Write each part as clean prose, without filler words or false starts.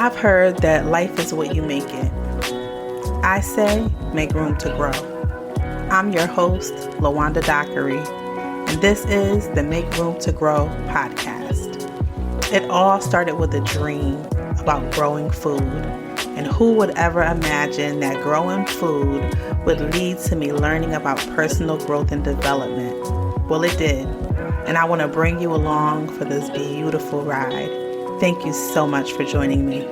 I've heard that life is what you make it. I say make room to grow. I'm your host, LaWanda Dockery, and this is the Make Room to Grow podcast. It all started with a dream about growing food, and who would ever imagine that growing food would lead to me learning about personal growth and development? Well, it did, and I want to bring you along for this beautiful ride. Thank you so much for joining me.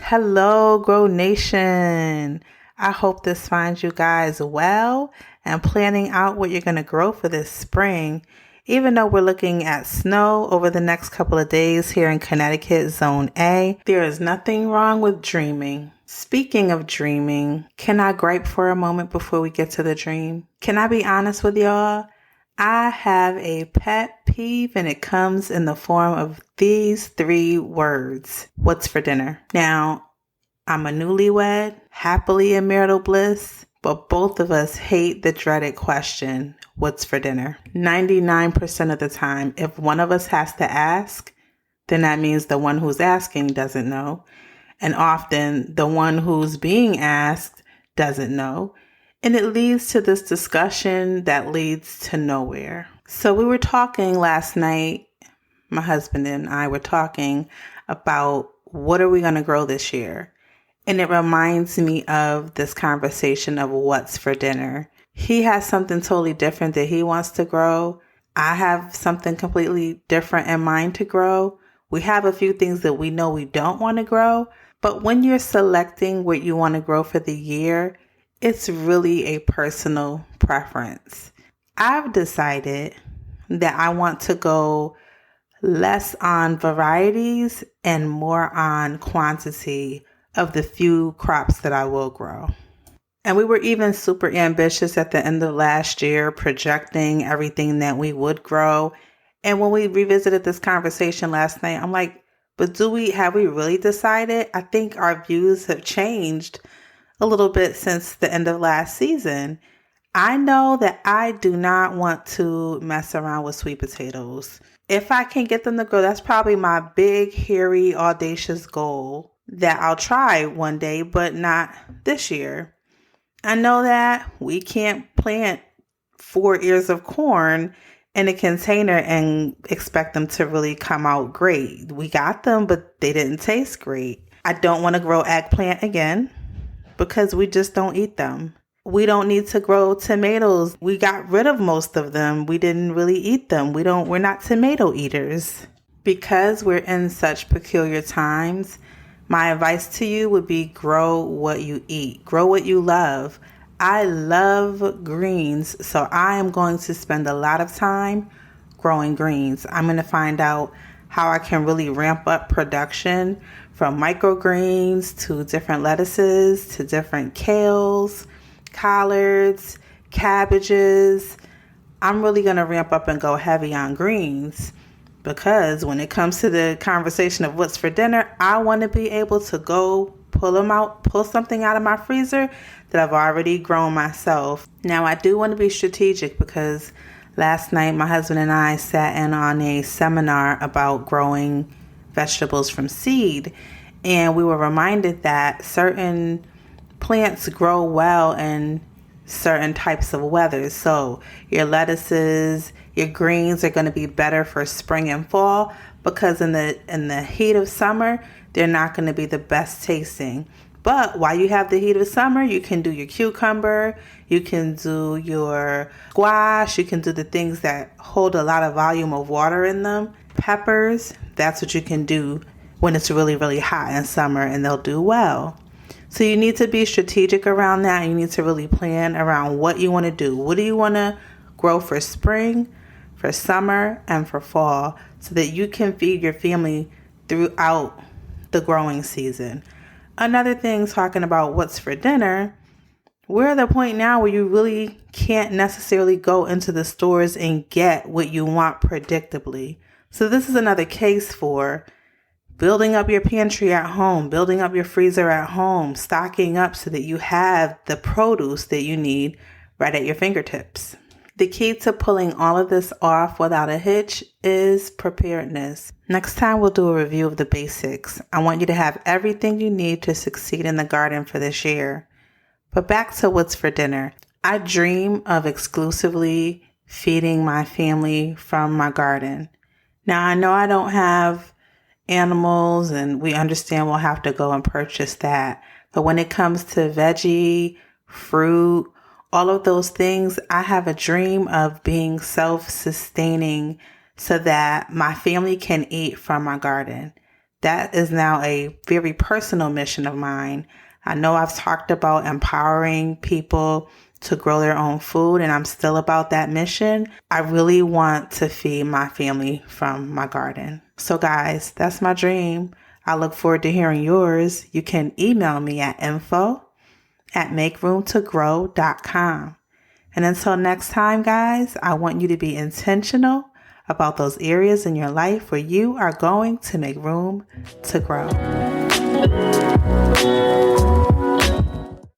Hello, Grow Nation. I hope this finds you guys well and planning out what you're going to grow for this spring. Even though we're looking at snow over the next couple of days here in Connecticut, Zone A, there is nothing wrong with dreaming. Speaking of dreaming, can I gripe for a moment before we get to the dream? Can I be honest with y'all? I have a pet peeve and it comes in the form of these 3 words. What's for dinner? Now, I'm a newlywed, happily in marital bliss, but both of us hate the dreaded question, what's for dinner? 99% of the time, if one of us has to ask, then that means the one who's asking doesn't know. And often the one who's being asked doesn't know. And it leads to this discussion that leads to nowhere. So we were talking last night, my husband and I were talking about what are we going to grow this year? And it reminds me of this conversation of what's for dinner. He has something totally different that he wants to grow. I have something completely different in mind to grow. We have a few things that we know we don't want to grow. But when you're selecting what you want to grow for the year, it's really a personal preference. I've decided that I want to go less on varieties and more on quantity of the few crops that I will grow. And we were even super ambitious at the end of last year, projecting everything that we would grow. And when we revisited this conversation last night, I'm like, but have we really decided? I think our views have changed a little bit since the end of last season. I know that I do not want to mess around with sweet potatoes. If I can get them to grow, that's probably my big, hairy, audacious goal that I'll try one day, but not this year. I know that we can't plant 4 ears of corn in a container and expect them to really come out great. We got them, but they didn't taste great. I don't want to grow eggplant again, because we just don't eat them. We don't need to grow tomatoes. We got rid of most of them. We didn't really eat them. We're not tomato eaters. Because we're in such peculiar times, my advice to you would be grow what you eat. Grow what you love. I love greens, so I am going to spend a lot of time growing greens. I'm going to find out how I can really ramp up production from microgreens to different lettuces to different kales, collards, cabbages. I'm really going to ramp up and go heavy on greens because when it comes to the conversation of what's for dinner, I want to be able to go pull something out of my freezer that I've already grown myself. Now, I do want to be strategic because last night my husband and I sat in on a seminar about growing vegetables from seed, and we were reminded that certain plants grow well in certain types of weather. So your lettuces, your greens are going to be better for spring and fall because in the heat of summer, they're not going to be the best tasting. But while you have the heat of summer, you can do your cucumber, you can do your squash, you can do the things that hold a lot of volume of water in them. Peppers, that's what you can do when it's really, really hot in summer, and they'll do well. So you need to be strategic around that. You need to really plan around what you want to do. What do you want to grow for spring, for summer, and for fall so that you can feed your family throughout the growing season. Another thing, talking about what's for dinner, we're at the point now where you really can't necessarily go into the stores and get what you want predictably. So this is another case for building up your pantry at home, building up your freezer at home, stocking up so that you have the produce that you need right at your fingertips. The key to pulling all of this off without a hitch is preparedness. Next time we'll do a review of the basics. I want you to have everything you need to succeed in the garden for this year. But back to what's for dinner. I dream of exclusively feeding my family from my garden. Now I know I don't have animals and we understand we'll have to go and purchase that. But when it comes to veggie, fruit, all of those things, I have a dream of being self-sustaining so that my family can eat from my garden. That is now a very personal mission of mine. I know I've talked about empowering people to grow their own food, and I'm still about that mission. I really want to feed my family from my garden. So guys, that's my dream. I look forward to hearing yours. You can email me at info@makeroomtogrow.com. And until next time, guys, I want you to be intentional about those areas in your life where you are going to make room to grow.